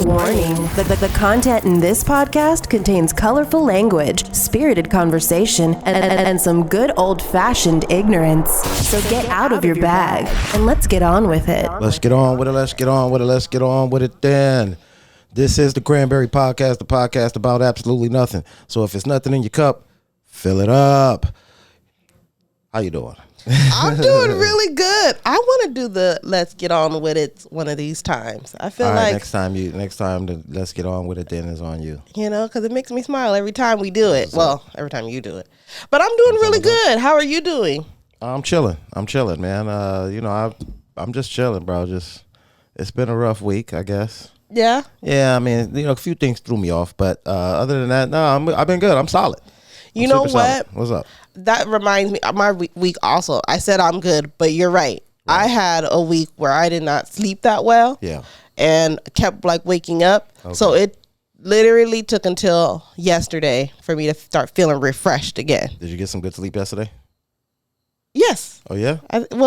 Warning, the content in this podcast contains colorful language, spirited conversation, and some good old-fashioned ignorance. So get out of your bag and let's get on with it. Let's get on with it then. This is the Cranberry Podcast, the podcast about absolutely nothing. So if it's nothing in your cup, fill it up. How you doing? I'm doing really good. I want to do the let's get on with it one of these times. I feel like next time the let's get on with it then is on you. You know, because it makes me smile every time we do it. Well, every time you do it. But I'm doing really good. How are you doing? I'm chilling, man. I'm just chilling, bro. It's been a rough week, I guess. Yeah? Yeah, I mean, a few things threw me off, but other than that, no, I've been good. I'm solid. You know what? Solid. What's up? That reminds me of my week also. I said I'm good, but you're right. I had a week where I did not sleep that well. Yeah. And kept waking up. Okay. So it literally took until yesterday for me to start feeling refreshed again. Did you get some good sleep yesterday? Yes. Oh, yeah?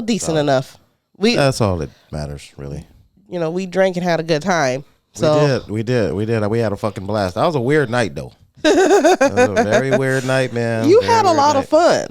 Decent enough. That's all that matters, really. You know, we drank and had a good time. So We did. We had a fucking blast. That was a weird night, though. It was a very weird night, man. You had a lot of fun.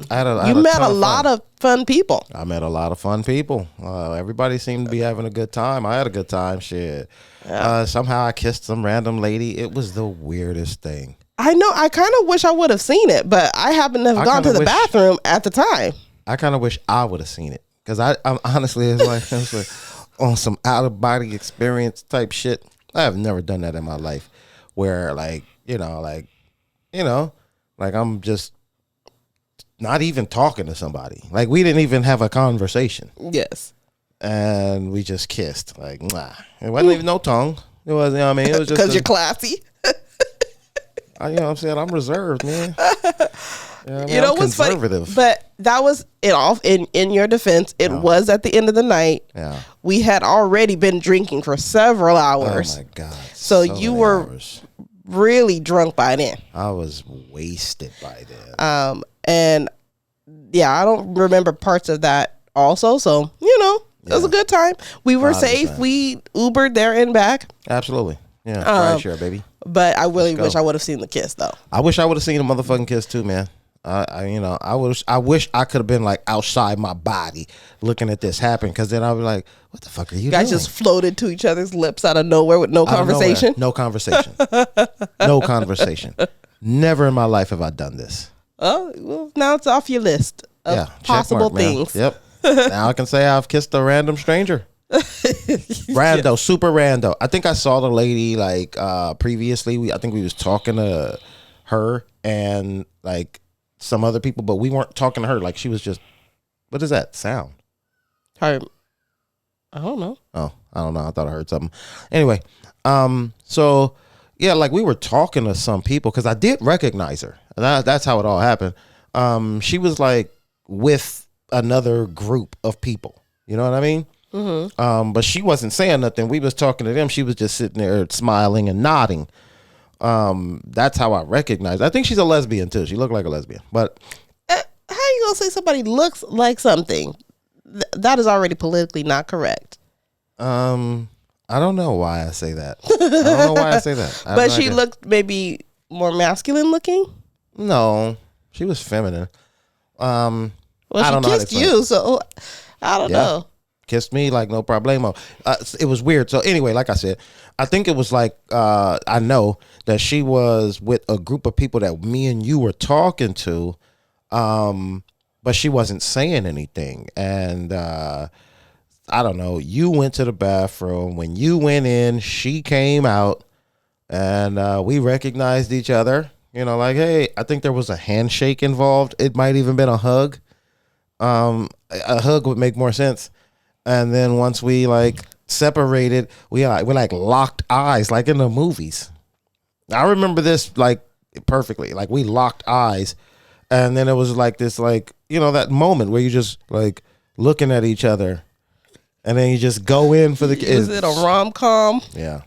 You met a lot of fun people. I met a lot of fun people. Everybody seemed to be having a good time. I had a good time. Shit. Yeah. Somehow I kissed some random lady. It was the weirdest thing. I know. I kind of wish I would have seen it, but I happened to have gone to the bathroom at the time. I kind of wish I would have seen it because I'm honestly it was like on some out of body experience type shit. I have never done that in my life, where I'm just not even talking to somebody. Like, we didn't even have a conversation. Yes. And we just kissed. Like, nah. It wasn't even no tongue. It wasn't, you know what I mean? It was just because you're classy. You know what I'm saying? I'm reserved, man. You know what's funny? But that was it all in your defense. It was at the end of the night. Yeah. We had already been drinking for several hours. Oh, my God. So you were really drunk by then. I was wasted by then. And yeah, I don't remember parts of that also. So, it was a good time. We were safe. We Ubered there and back. Absolutely. Yeah. Right, sure, baby. But I really wish I would have seen the kiss though. I wish I would have seen a motherfucking kiss too, man. I wish I could have been outside my body looking at this happen, because then I'd be like, what the fuck are you doing? Guys just floated to each other's lips out of nowhere with no conversation. No conversation. No conversation. Never in my life have I done this. Oh, well, now it's off your list of possible things. Yep. Now I can say I've kissed a random stranger. Rando, super rando. I think I saw the lady previously. I think we was talking to her and some other people, but we weren't talking to her. Like, she was just, what is that sound? I don't know. Oh, I don't know. I thought I heard something. Anyway, so yeah, we were talking to some people because I did recognize her. That's how it all happened. She was with another group of people. You know what I mean? Mm-hmm. But she wasn't saying nothing. We was talking to them. She was just sitting there smiling and nodding. That's how I recognized. I think she's a lesbian too. She looked like a lesbian. But how you gonna say somebody looks like something? That is already politically not correct. I don't know why I say that. But she looked maybe more masculine looking. No, she was feminine. Well, she kissed you, so I don't know. Kissed me no problemo. It was weird. So anyway, like I said, I think it was I know that she was with a group of people that me and you were talking to, but she wasn't saying anything. And I don't know. You went to the bathroom. When you went in, she came out, and we recognized each other. Hey, I think there was a handshake involved. It might even been a hug. A hug would make more sense. And then once we separated, we locked eyes in the movies. I remember this perfectly. We locked eyes, and then it was this that moment where you just looking at each other, and then you just go in for the kiss. Is it a rom-com? Yeah.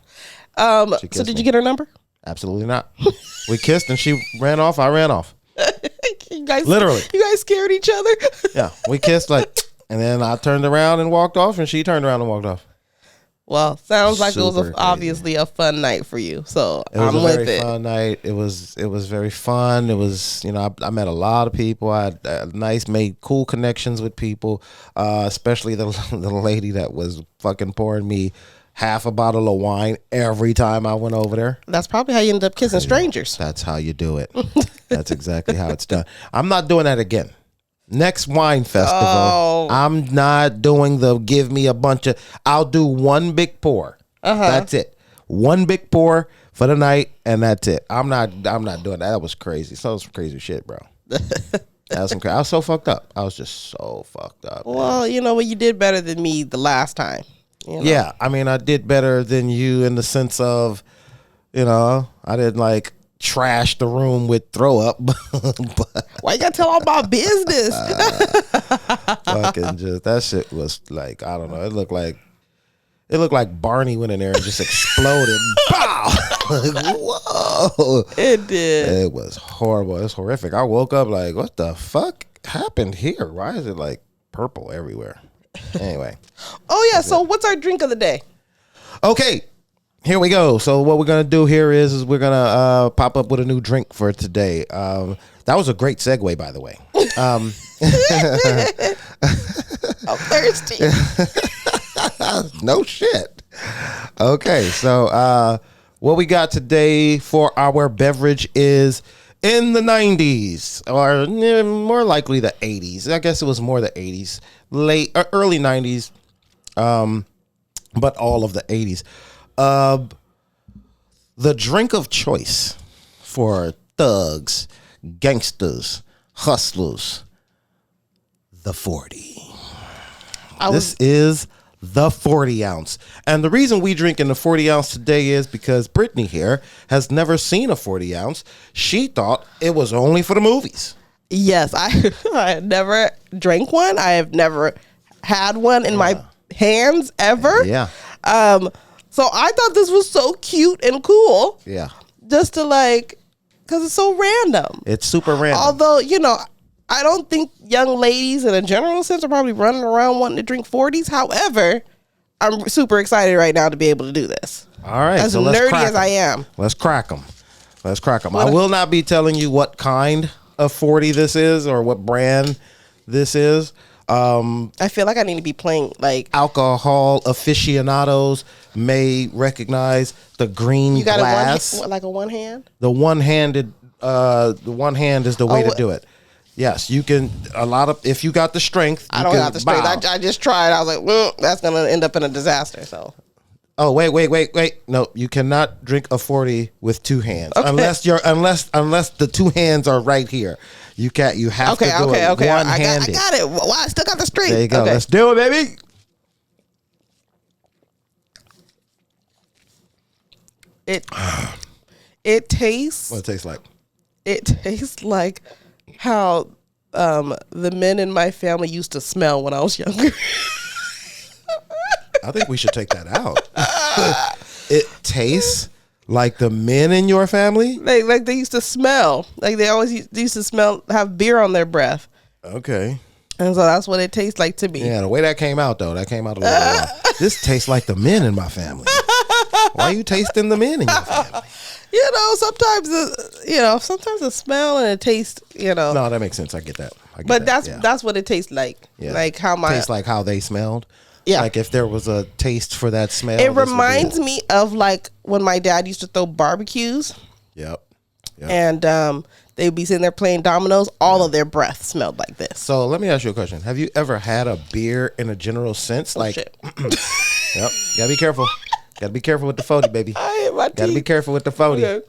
So did you get her number? Absolutely not. We kissed and she ran off. I ran off. You guys, literally. You guys scared each other. Yeah, we kissed and then I turned around and walked off, and she turned around and walked off. Well, sounds like it was obviously a fun night for you. So I'm with it. It was a very fun night. It was very fun. It was, I met a lot of people. I made cool connections with people, especially the lady that was fucking pouring me half a bottle of wine every time I went over there. That's probably how you end up kissing strangers. That's how you do it. That's exactly how it's done. I'm not doing that again. Next wine festival, I'm not doing the give me a bunch of. I'll do one big pour. That's it. One big pour for the night, and that's it. I'm not doing that. That was crazy. So some crazy shit, bro. That was some crazy. I was so fucked up. I was just so fucked up. Well, you did better than me the last time. Yeah, I mean, I did better than you in the sense of, I didn't trash the room with throw up. But why you gotta tell all my business? Fucking just that shit was I don't know. It looked like Barney went in there and just exploded. Bow! Whoa! It did. It was horrible. It was horrific. I woke up like, what the fuck happened here? Why is it purple everywhere? Anyway. Oh yeah. So what's our drink of the day? Okay. Here we go. So what we're going to do here is we're going to pop up with a new drink for today. That was a great segue, by the way. I'm thirsty. No shit. Okay. So what we got today for our beverage is in the 90s, or more likely the 80s. I guess it was more the 80s, early 90s, but all of the 80s. The drink of choice for thugs, gangsters, hustlers, the 40. This is the 40 ounce. And the reason we drink in the 40 ounce today is because Brittany here has never seen a 40 ounce. She thought it was only for the movies. Yes, I never drank one. I have never had one in my hands ever. Yeah. So I thought this was so cute and cool. Yeah. Just to because it's so random. It's super random. Although, I don't think young ladies in a general sense are probably running around wanting to drink 40s. However, I'm super excited right now to be able to do this. All right. As nerdy as I am. Let's crack them. I will not be telling you what kind of 40 this is or what brand this is. I feel like I need to be playing alcohol aficionados may recognize the green you got glass. A one hand? The one hand is the way to do it. Yes, you can. If you got the strength, I don't have the strength. I just tried. I was like, well, that's gonna end up in a disaster. So. Oh wait! No, you cannot drink a 40 with two hands unless the two hands are right here. You can't. You have to do it one-handed. I got it. Well, I still got the strength. There you go. Okay. Let's do it, baby. It tastes. What it tastes like? It tastes like how the men in my family used to smell when I was younger. I think we should take that out. It tastes like the men in your family? Like they used to smell. Like they always used to smell, have beer on their breath. Okay. And so that's what it tastes like to me. Yeah, the way that came out, though, that came out a little bit wrong. This tastes like the men in my family. Why are you tasting the men in your family? Sometimes the smell and the taste, No, that makes sense. I get that. That's what it tastes like. Yeah. Like how tastes like how they smelled. Yeah. Like if there was a taste for that smell. It reminds me of when my dad used to throw barbecues. Yep. And they'd be sitting there playing dominoes. All of their breath smelled like this. So let me ask you a question. Have you ever had a beer in a general sense? Shit. Yep. Gotta be careful. Gotta be careful with the 40, baby. I hit my teeth. Gotta be careful with the 40. Okay.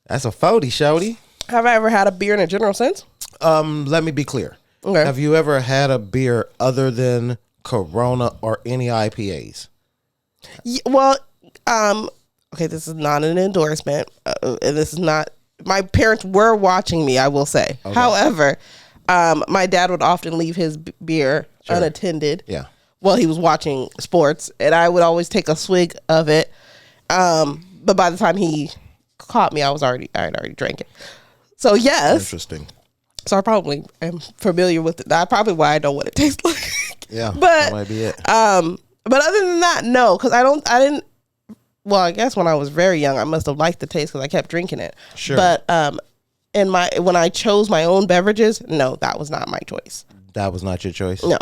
That's a 40, shawty. Have I ever had a beer in a general sense? Let me be clear. Okay. Have you ever had a beer other than Corona or any IPAs? Yeah, well, okay, this is not an endorsement, and this is not. My parents were watching me, I will say. Okay. However, my dad would often leave his beer unattended. Yeah. While he was watching sports, and I would always take a swig of it. But by the time he caught me, I had already drank it. So yes. Interesting. So I probably am familiar with it. That's probably why I know what it tastes like. Yeah, but that might be it. But other than that, no, because I didn't. Well, I guess when I was very young, I must have liked the taste because I kept drinking it. Sure. But when I chose my own beverages, no, that was not my choice. That was not your choice? No.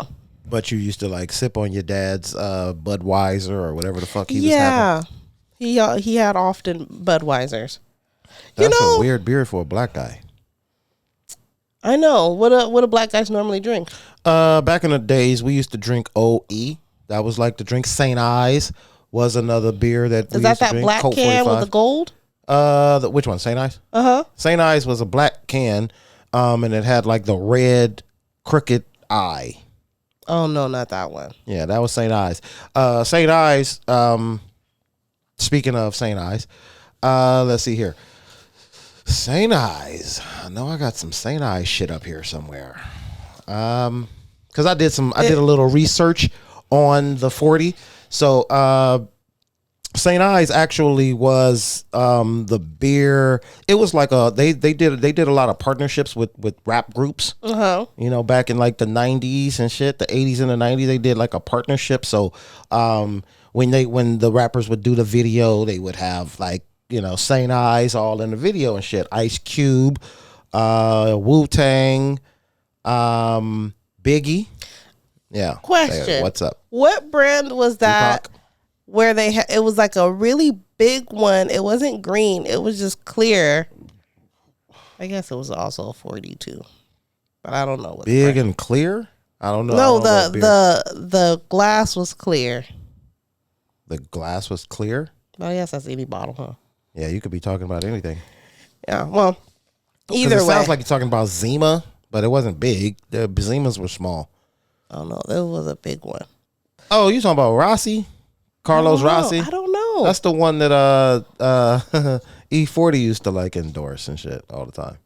But you used to like sip on your dad's Budweiser or whatever the fuck he was having? Yeah. He had often Budweisers. That's a weird beer for a black guy. I know. What do black guys normally drink? Back in the days, we used to drink OE. That was like the drink. St. Ives was another beer that we used to drink. Black Colt can 45. with the gold? Which one? St. Ives? Uh-huh. St. Ives was a black can, and it had like the red crooked eye. Oh no, not that one. Yeah, that was St. Ives. St. Ives. Speaking of St. Ives, let's see here. St. Ives. I know I got some St. Ives shit up here somewhere. Because I did a little research on the 40. So St. Ives actually was the beer. It was like they did a lot of partnerships with rap groups. Uh-huh. You know, back in like the 90s and shit, the 80s and the 90s, they did like a partnership. So when the rappers would do the video, they would have like, you know, St. Ives all in the video and shit. Ice Cube, Wu-Tang, Biggie. Yeah. Question. Hey, what's up? What brand was that? Tupac. Where it was like a really big one. It wasn't green. It was just clear. I guess it was also a 42, but I don't know what. Big and clear? I don't know. No, the glass was clear. The glass was clear? Well, I guess that's any bottle, huh? Yeah, you could be talking about anything. Yeah, well, either way. It sounds like you're talking about Zima, but it wasn't big. The Zimas were small. I don't know. There was a big one. Oh, you talking about Rossi? Carlos Rossi? I don't know. That's the one that E40 used to like endorse and shit all the time.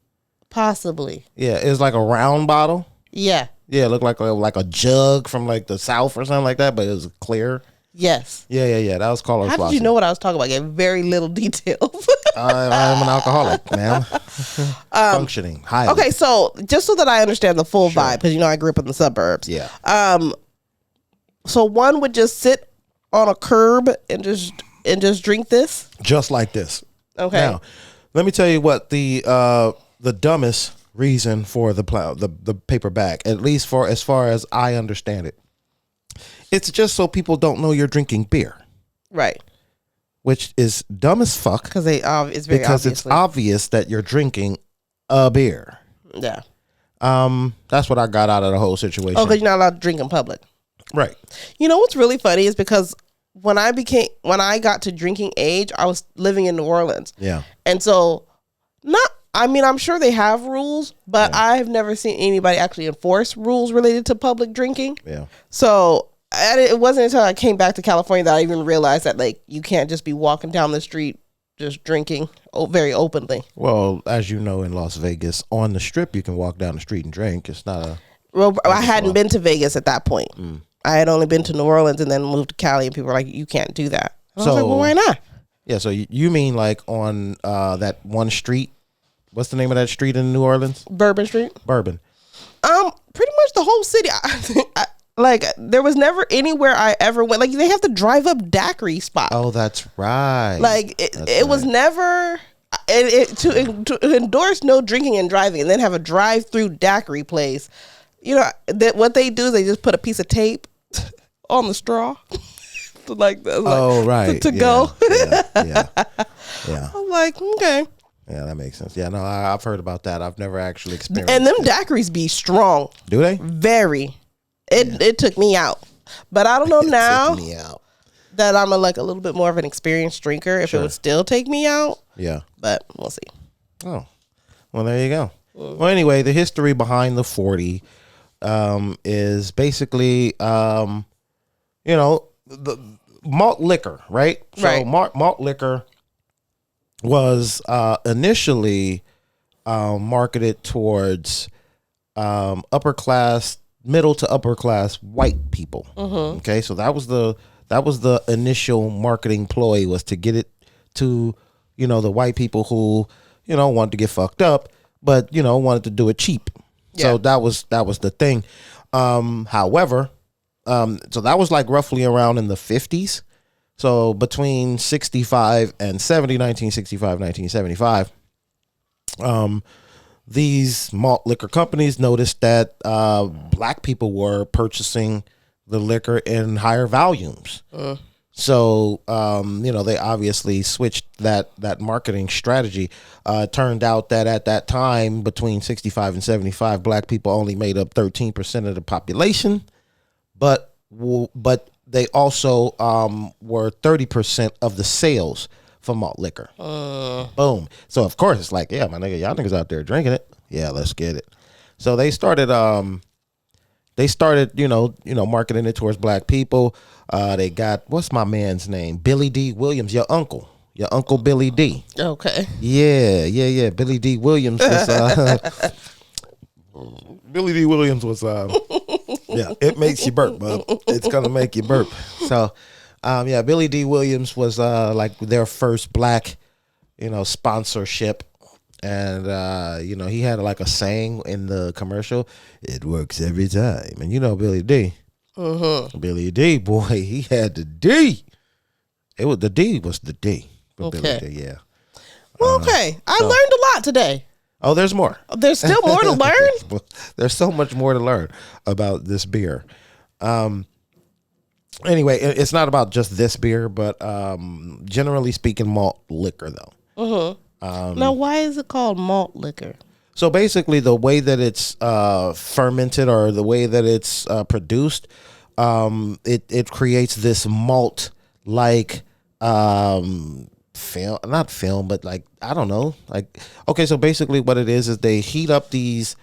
Possibly. Yeah, it was like a round bottle. Yeah. Yeah, it looked like a jug from like the South or something like that, but it was clear. Yes. Yeah. That was Carlos Rossi. How did you know what I was talking about? I gave very little details. I'm an alcoholic, man. Functioning highly. Okay, so just so that I understand the full vibe, because you know I grew up in the suburbs. Yeah. So one would just sit on a curb and just drink this, just like this. Okay. Now, let me tell you what the dumbest reason for the paper bag, at least as far as I understand it. It's just so people don't know you're drinking beer. Right. Which is dumb as fuck. Because it's obvious that you're drinking a beer. Yeah. That's what I got out of the whole situation. Oh, because you're not allowed to drink in public. Right. You know what's really funny is because when I got to drinking age, I was living in New Orleans. Yeah. And so I'm sure they have rules, but I've never seen anybody actually enforce rules related to public drinking. Yeah. So it wasn't until I came back to California that I even realized that like you can't just be walking down the street just drinking very openly. Well, as you know, in Las Vegas, on the Strip, you can walk down the street and drink. It's not a... Well, I hadn't been to Vegas at that point. I had only been to New Orleans and then moved to Cali, and people were like, you can't do that. And I was like, well, why not? Yeah, so you mean like on that one street? What's the name of that street in New Orleans? Bourbon Street. Bourbon. Pretty much the whole city. Like, there was never anywhere I ever went. Like, they have to drive up daiquiri spots. Oh, that's right. Like, it was never... to endorse no drinking and driving and then have a drive-through daiquiri place, you know, what they do is they just put a piece of tape on the straw. To go. Yeah. I'm like, okay. Yeah, that makes sense. Yeah, no, I've heard about that. I've never actually experienced and them daiquiris be strong. Do they? Very. It took me out. But I don't know now that I'm a little bit more of an experienced drinker if it would still take me out. Yeah. But we'll see. Oh. Well, there you go. Well, anyway, the history behind the 40 is basically, the malt liquor, right? So malt liquor was initially marketed towards middle to upper class white people. Mm-hmm. Okay, so that was the initial marketing ploy, was to get it to the white people who wanted to get fucked up, but wanted to do it cheap. Yeah. So that was the thing. However, So that was like roughly around in the 50s. So between 65 and 70, 1965, 1975, these malt liquor companies noticed that black people were purchasing the liquor in higher volumes. So, they obviously switched that marketing strategy. Turned out that at that time, between 65 and 75, black people only made up 13% of the population, but they also were 30% of the sales for malt liquor. Boom. So of course it's like, yeah, my nigga, y'all niggas out there drinking it. Yeah, let's get it. So they started marketing it towards black people. They got, what's my man's name? Billy D. Williams, your uncle Billy D. Okay. Yeah. Billy D. Williams was Billy D. Williams was yeah, it makes you burp, bub. It's gonna make you burp. So Billy D. Williams was like their first black, sponsorship. And he had like a saying in the commercial, "It works every time." And Billy D. Billy D, boy, he had the D. The D was the D. Okay. Billy D, yeah. Okay. I learned a lot today. Oh, there's more. There's still more to learn? There's so much more to learn about this beer. Anyway, it's not about just this beer, but generally speaking, malt liquor, though. Now, why is it called malt liquor? So basically, the way that it's fermented or the way that it's produced, it creates this malt-like not film, but like, I don't know. Like, okay, so basically what it is they heat up these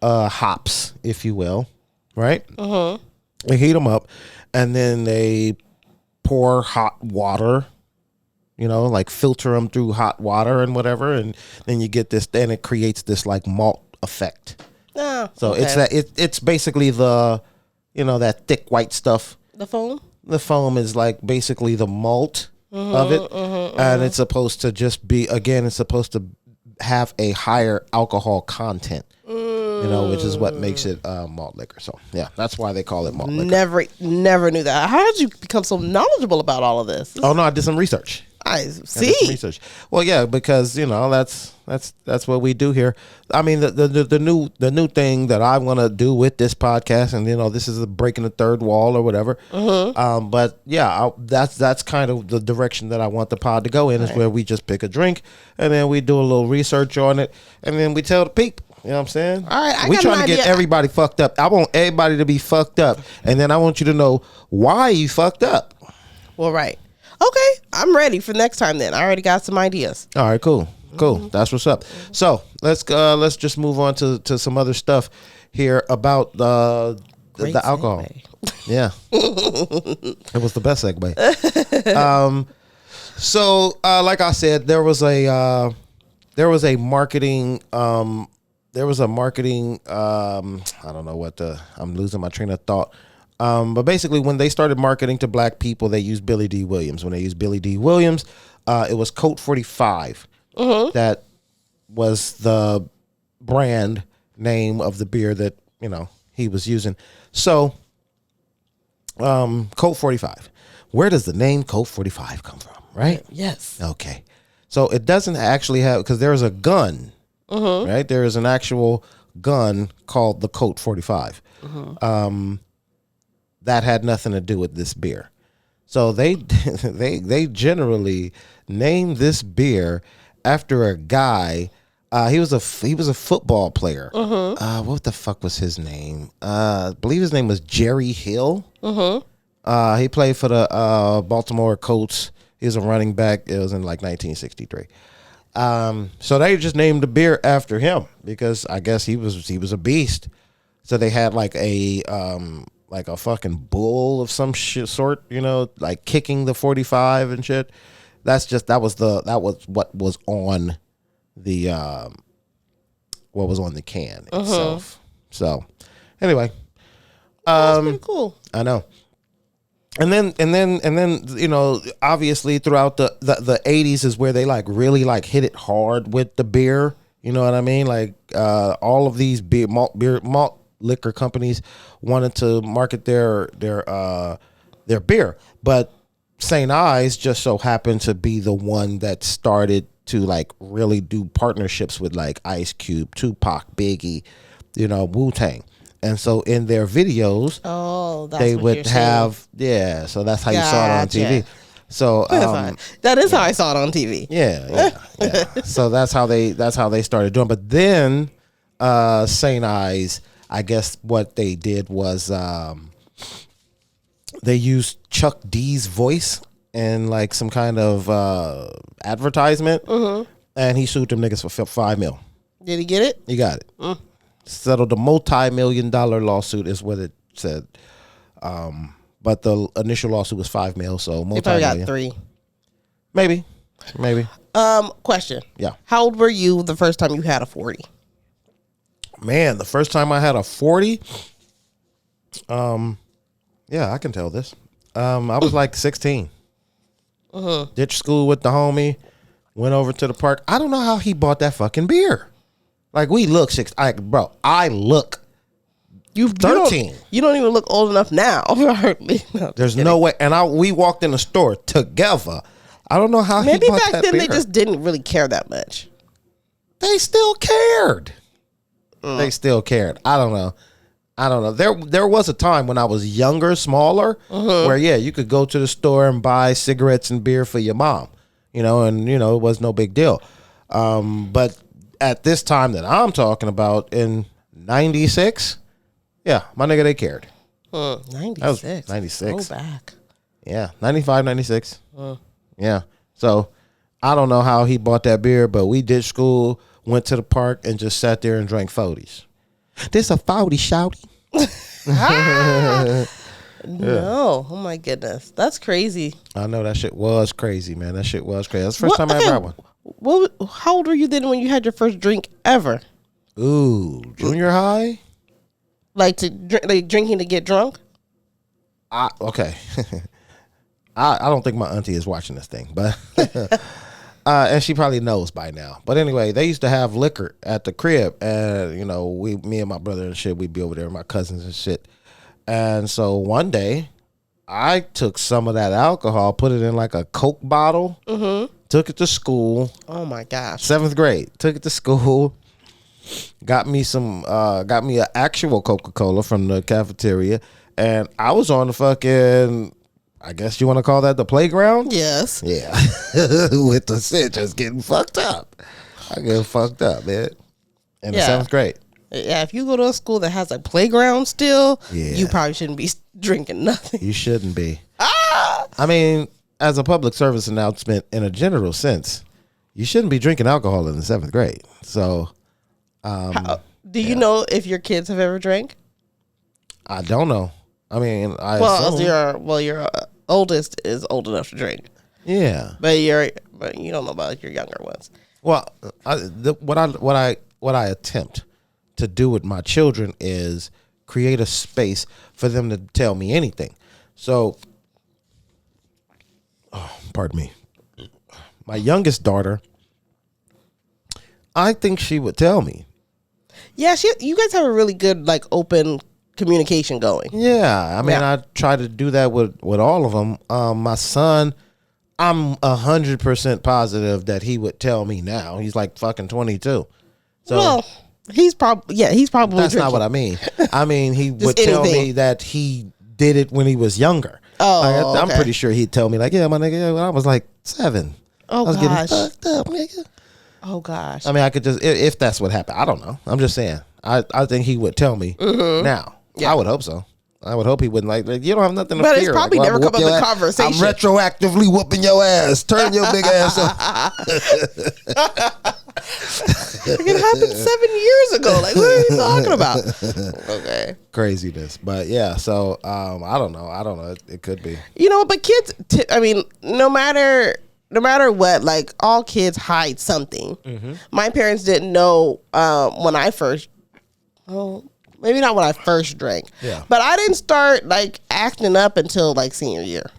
hops, if you will, right? They heat them up, and then they pour hot water, like filter them through hot water and whatever, and then you get this. Then it creates this like malt effect. Oh, so okay. it's basically the, that thick white stuff. The foam. The foam is like basically the malt of it, and it's supposed to just be, again, it's supposed to have a higher alcohol content. Which is what makes it malt liquor. So yeah, that's why they call it malt liquor. Never knew that. How did you become so knowledgeable about all of this? Oh no, I did some research. I see. Research. Well, yeah, because that's what we do here. I mean, the new thing that I want to do with this podcast, and this is breaking the third wall or whatever. But yeah, that's kind of the direction that I want the pod to go in. Is where we just pick a drink and then we do a little research on it, and then we tell the people. You know what I'm saying? All right, we trying to get everybody fucked up. I want everybody to be fucked up, and then I want you to know why you fucked up. Well, right. Okay, I'm ready for next time then. I already got some ideas. All right, cool. That's what's up. So let's just move on to some other stuff here about the alcohol. Segue. Yeah, it was the best segue. So like I said, there was a marketing. I don't know I'm losing my train of thought. But basically, when they started marketing to black people, they used Billy D. Williams. When they used Billy D. Williams, it was Colt 45. That was the brand name of the beer that, he was using. So, Colt 45. Where does the name Colt 45 come from, right? Yes. Okay. So, it doesn't actually have, because there's a gun, right? There is an actual gun called the Colt 45. That had nothing to do with this beer. So they generally named this beer after a guy. He was a football player. What the fuck was his name? I believe his name was Jerry Hill. He played for the Baltimore Colts. He was a running back. It was in like 1963. So they just named the beer after him because I guess he was a beast. So they had like a fucking bull of some shit sort, like kicking the 45 and shit. That was what was on the what was on the can itself. So anyway, That's pretty cool. I know. And then obviously throughout the 80s is where they like really like hit it hard with the beer. You know what I mean? Like all of these malt liquor companies wanted to market their beer, but St. Ives just so happened to be the one that started to like really do partnerships with like Ice Cube, Tupac, Biggie, Wu-Tang. And so in their videos, they would have, so that's how you saw it on TV. So that is how I saw it on TV. Yeah. So that's how they started doing. But then St. Ives, I guess what they did was they used Chuck D's voice in like some kind of advertisement, and he sued them niggas for $5 million. Did he get it? He got it. Settled a multi-million-dollar lawsuit is what it said. But the initial lawsuit was $5 million, so multi-million. They probably got 3. Maybe. Question. Yeah. How old were you the first time you had a 40? Man, the first time I had a 40, yeah, I can tell this. I was like 16. Ditched school with the homie, went over to the park. I don't know how he bought that fucking beer. Like, we look I look 13. You don't even look old enough now. There's no way. And we walked in the store together. I don't know how he bought that beer. Maybe back then they just didn't really care that much. They still cared. They still cared. I don't know. There was a time when I was younger, smaller, where you could go to the store and buy cigarettes and beer for your mom, and it was no big deal. But at this time that I'm talking about in 96, my nigga, they cared. 96. 96. Go back. Yeah, 95, 96. Yeah. So I don't know how he bought that beer, but we did school, went to the park, and just sat there and drank 40s. This a 40 shawty. No. Oh my goodness. That's crazy. I know that shit was crazy, man. That shit was crazy. That's the first time I ever had one. How old were you then when you had your first drink ever? Ooh, junior high? Like drinking to get drunk? Okay. I don't think my auntie is watching this thing, but and she probably knows by now. But anyway, they used to have liquor at the crib, and me and my brother and shit, we'd be over there, my cousins and shit. And so one day, I took some of that alcohol, put it in like a Coke bottle, took it to school. Oh my gosh! 7th grade, took it to school. Got me an actual Coca-Cola from the cafeteria, and I was on the fucking, I guess you want to call that the playground? Yes. Yeah. With the shit just getting fucked up. I get fucked up, man. In the 7th grade. Yeah, if you go to a school that has a playground still, you probably shouldn't be drinking nothing. You shouldn't be. I mean, as a public service announcement, in a general sense, you shouldn't be drinking alcohol in the 7th grade. So, do you know if your kids have ever drank? I don't know. I mean, your oldest is old enough to drink. Yeah, but you don't know about your younger ones. Well, what I attempt to do with my children is create a space for them to tell me anything. So, pardon me, my youngest daughter, I think she would tell me. Yeah, you guys have a really good open communication going. Yeah, I mean, I try to do that with all of them. My son, I'm 100% positive that he would tell me now. He's like fucking 22. So, well, he's probably That's drinking. not what I mean. I mean, he would tell me that he did it when he was younger. Oh, I'm pretty sure he'd tell me yeah, my nigga, when I was like 7. Oh, I was gosh. getting fucked up, nigga. Oh gosh. I mean, I could just if that's what happened. I don't know. I'm just saying. I think he would tell me now. Yeah. I would hope so. I would hope he wouldn't you don't have nothing to fear. But it's probably never come up in conversation. I'm retroactively whooping your ass. Turn your big ass up. It happened 7 years ago. What are you talking about? Okay. Craziness. But yeah, so I don't know. It could be. But kids, no matter what, all kids hide something. Mm-hmm. My parents didn't know when I first, maybe not when I first drank, but I didn't start acting up until senior year.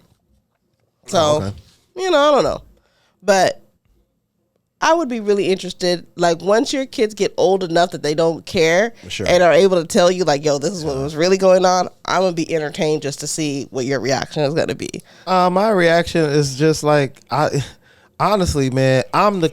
So, I don't know. But I would be really interested, like, once your kids get old enough that they don't care and are able to tell you, like, yo, this is what was really going on, I'm going to be entertained just to see what your reaction is going to be. My reaction is just like, honestly, man, I'm like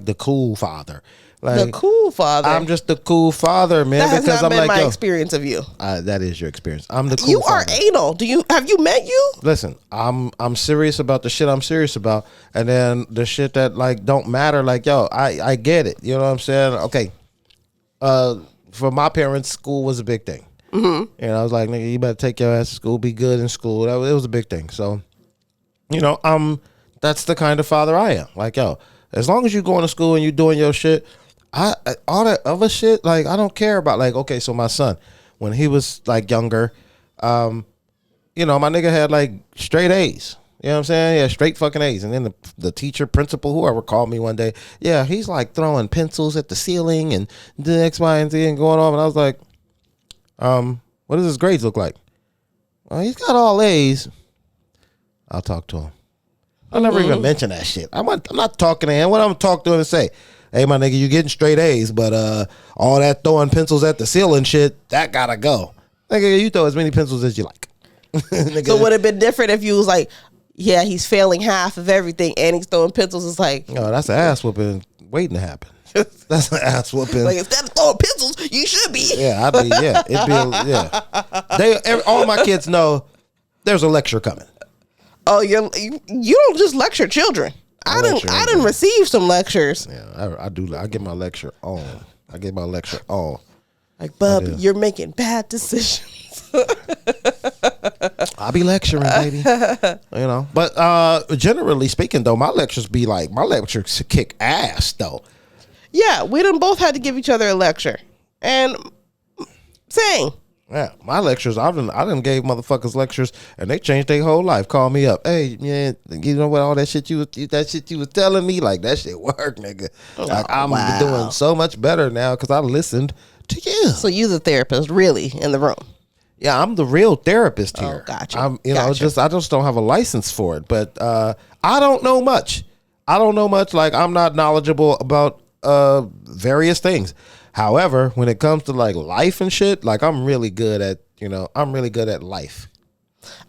the cool father. Like, the cool father. I'm just the cool father, man. That has because not I'm been like, my experience of you. That is your experience. I'm the cool You father. are anal. Have you met you? Listen, I'm serious about the shit I'm serious about, and then the shit that like don't matter. Like, yo, I get it. You know what I'm saying? Okay. For my parents, school was a big thing. Mm-hmm. And I was like, nigga, you better take your ass to school, be good in school. It was a big thing. So, you know, that's the kind of father I am. Like, yo, as long as you going to school and you doing your shit, all that other shit, like, I don't care about. Like, okay, so my son, when he was like younger, you know, my nigga had like straight A's. You know what I'm saying? Yeah, straight fucking A's. And then the teacher, principal, whoever called me one day, yeah, he's like throwing pencils at the ceiling and doing X, Y, and Z and going off. And I was like, what does his grades look like? Well, he's got all A's. I'll talk to him. I'll never even mention that shit. I'm not talking to him. What I'm talking to him and say, hey, my nigga, you getting straight A's, but all that throwing pencils at the ceiling shit, that gotta go. Nigga, you throw as many pencils as you like. So would it have been different if you was like, yeah, he's failing half of everything and he's throwing pencils? It's like, no, that's an ass whooping waiting to happen. That's an ass whooping. Like, instead of throwing pencils, you should be. Yeah, all my kids know there's a lecture coming. Oh, you don't just lecture children. I didn't receive some lectures. Yeah, I do. I get my lecture on. Like, bub, you're making bad decisions. I be lecturing, baby. You know, but generally speaking, though, my lectures kick ass, though. Yeah, we done both had to give each other a lecture, and same. Yeah, my lectures, I done gave motherfuckers lectures, and they changed their whole life. Call me up, hey man, you know what? All that shit you was telling me, like that shit work, nigga. Like I'm doing so much better now because I listened to you. So you the therapist, really, in the room? Yeah, I'm the real therapist here. Oh, gotcha. I just don't have a license for it, but I don't know much. Like, I'm not knowledgeable about various things. However, when it comes to like life and shit, like I'm really good at life.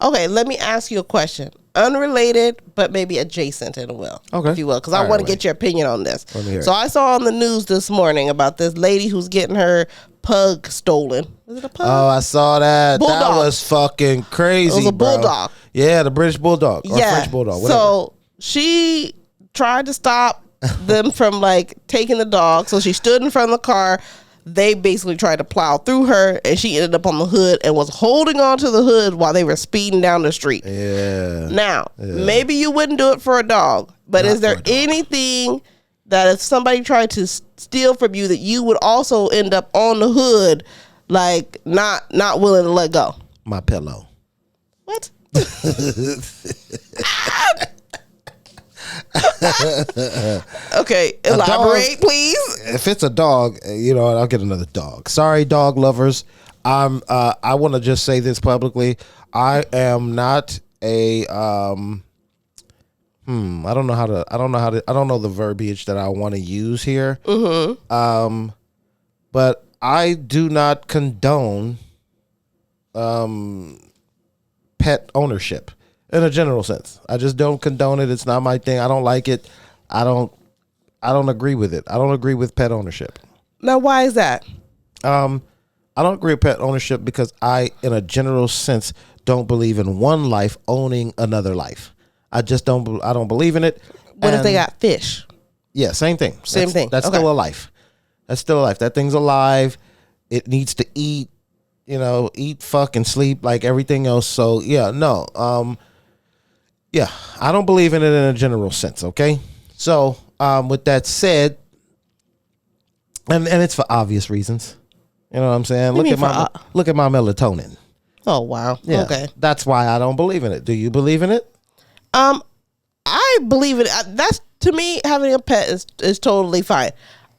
Okay, let me ask you a question. Unrelated, but maybe adjacent in a will. Okay. If you will, because I want to get your opinion on this. So I saw on the news this morning about this lady who's getting her pug stolen. Was it a pug? Oh, I saw that. Bulldog. That was fucking crazy. It was a bulldog. Yeah, the British bulldog or French bulldog. Whatever. So she tried to stop them from like taking the dog. So she stood in front of the car. They basically tried to plow through her, and she ended up on the hood and was holding on to the hood while they were speeding down the street. Yeah. Now, maybe you wouldn't do it for a dog, but is there anything that if somebody tried to steal from you that you would also end up on the hood, like not willing to let go? My pillow. What? Okay, elaborate, please. If it's a dog, you know, I'll get another dog. Sorry, dog lovers. I want to just say this publicly. I am not a I don't know the verbiage that I want to use here. Mm-hmm. But I do not condone pet ownership. In a general sense, I just don't condone it. It's not my thing. I don't like it. I don't agree with it. I don't agree with pet ownership. Now, why is that? I don't agree with pet ownership because I, in a general sense, don't believe in one life owning another life. I just don't. I don't believe in it. What if they got fish? Yeah, same thing. Same thing. That's still a life. That's still a life. That thing's alive. It needs to eat. You know, eat, fuck, and sleep like everything else. So yeah, no. Yeah, I don't believe in it in a general sense, okay? So, with that said, and it's for obvious reasons. You know what I'm saying? Look at my melatonin. Oh, wow. Yeah, okay. That's why I don't believe in it. Do you believe in it? I believe in it. That's, to me, having a pet is totally fine.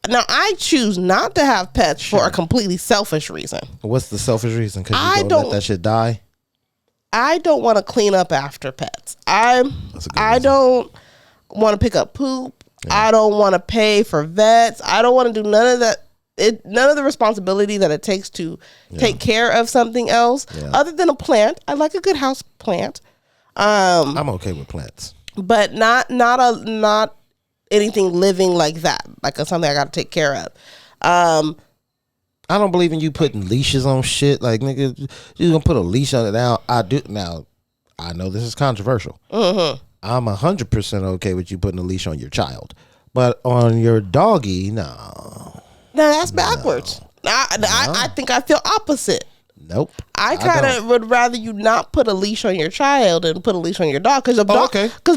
Now, I choose not to have pets for a completely selfish reason. What's the selfish reason? Because you don't let that shit die? I don't want to clean up after pets. I don't want to pick up poop. Yeah. I don't want to pay for vets. I don't want to do none of that. None of the responsibility that it takes to take care of something else other than a plant. I like a good house plant. I'm okay with plants, but not anything living like that, like something I got to take care of. I don't believe in you putting leashes on shit. Like, nigga, you gonna put a leash on it now? I do. Now, I know this is controversial. I'm 100% okay with you putting a leash on your child, but on your doggy, no. No, that's backwards. I think I feel opposite. Nope. I kind of would rather you not put a leash on your child and put a leash on your dog because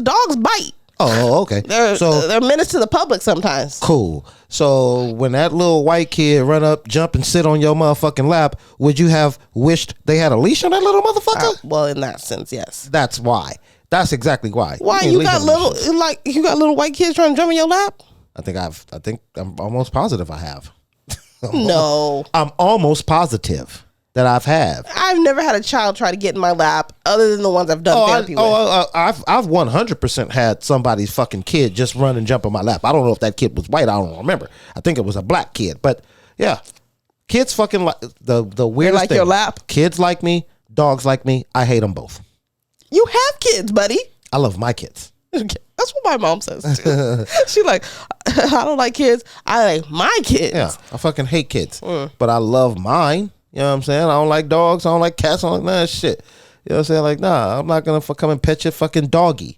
dogs bite. Oh, okay. They're menace to the public sometimes. Cool. So when that little white kid run up, jump, and sit on your motherfucking lap, would you have wished they had a leash on that little motherfucker? Well, in that sense, yes. That's why. That's exactly why. Why you got little white kids trying to jump in your lap? I think I'm almost positive I have. No. I'm almost positive that I've never had a child try to get in my lap other than the ones I've done therapy with. I've 100% had somebody's fucking kid just run and jump in my lap. I don't know if that kid was white. I don't remember. I think it was a black kid. But yeah, kids fucking like the weirdest like thing. Your lap. Kids like me. Dogs like me. I hate them both. You have kids, buddy. I love my kids. That's what my mom says too. She like, I don't like kids. I like my kids. Yeah, I fucking hate kids, but I love mine. You know what I'm saying? I don't like dogs. I don't like cats. I don't like none of that shit. You know what I'm saying? Like, nah, I'm not gonna come and pet your fucking doggy.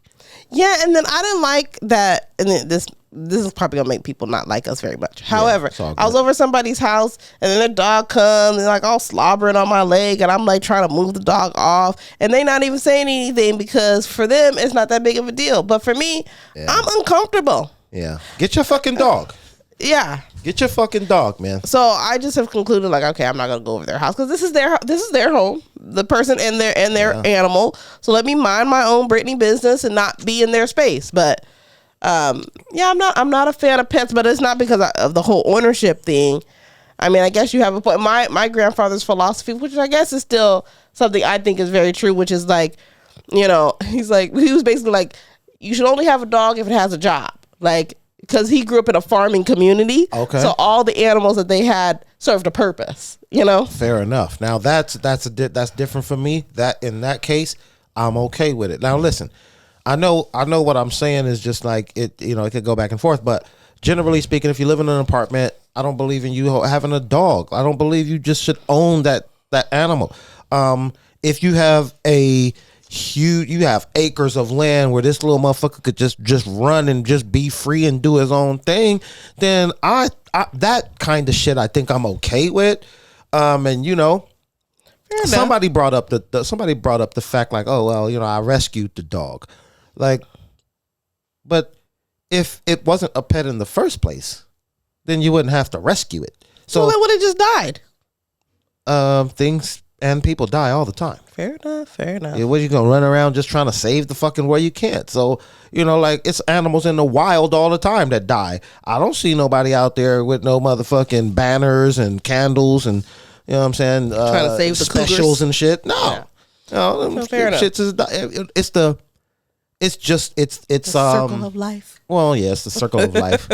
Yeah, and then I didn't like that. And then this is probably gonna make people not like us very much. However, I was over somebody's house, and then their dog comes and like all slobbering on my leg, and I'm like trying to move the dog off, and they not even saying anything because for them it's not that big of a deal, but for me, I'm uncomfortable. Yeah, get your fucking dog. Yeah, get your fucking dog, man. So I just have concluded like, okay, I'm not gonna go over their house because this is their home, the person and their animal. So let me mind my own Britney business and not be in their space. But I'm not a fan of pets, but it's not because of the whole ownership thing. I mean, I guess you have a point. My grandfather's philosophy, which I guess is still something I think is very true, which is like, you know, he was basically like, you should only have a dog if it has a job, like. Because he grew up in a farming community, so all the animals that they had served a purpose. You know, fair enough. Now that's different for me. That in that case, I'm okay with it. Now listen, I know what I'm saying is just like it. You know, it could go back and forth, but generally speaking, if you live in an apartment, I don't believe in you having a dog. I don't believe you just should own that animal. If you have you have acres of land where this little motherfucker could just run and just be free and do his own thing, then I that kind of shit I think I'm okay with. And you know, somebody brought up the fact like, oh well, you know, I rescued the dog, like, but if it wasn't a pet in the first place, then you wouldn't have to rescue it. So well, then would it just died? Things and people die all the time. Fair enough. Yeah, what, you gonna run around just trying to save the fucking world? You can't. So, you know, like, it's animals in the wild all the time that die. I don't see nobody out there with no motherfucking banners and candles and, you know what I'm saying, trying to save the specials cougars and shit. No. Yeah. No, fair enough. It's the circle of life. Well, yeah, it's the circle of life.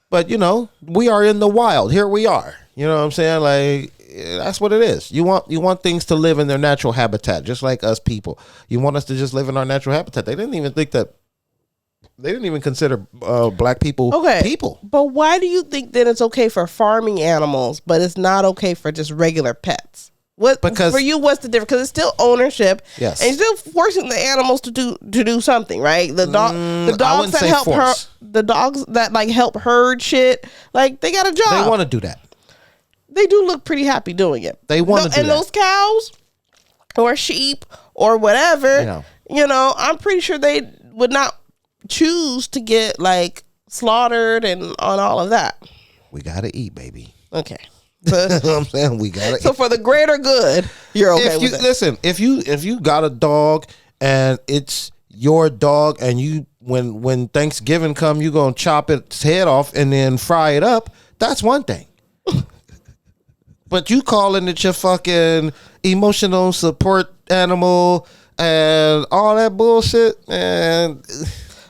But, you know, we are in the wild. Here we are. You know what I'm saying? Like, that's what it is. You want things to live in their natural habitat, just like us people. You want us to just live in our natural habitat. They didn't even consider black people people. But why do you think that it's okay for farming animals, but it's not okay for just regular pets? Because for you, what's the difference? Because it's still ownership, yes, and you're still forcing the animals to do something, right? The dogs that like help herd shit, like they got a job. They want to do that. They do look pretty happy doing it. They want to do that. And those cows or sheep or whatever, you know, I'm pretty sure they would not choose to get like slaughtered and on all of that. We gotta eat, baby. Okay. You know what I'm saying? We gotta eat. So for the greater good, you're okay with it. Listen, if you got a dog and it's your dog and you when Thanksgiving come, you gonna chop its head off and then fry it up, that's one thing. But you calling it your fucking emotional support animal and all that bullshit, and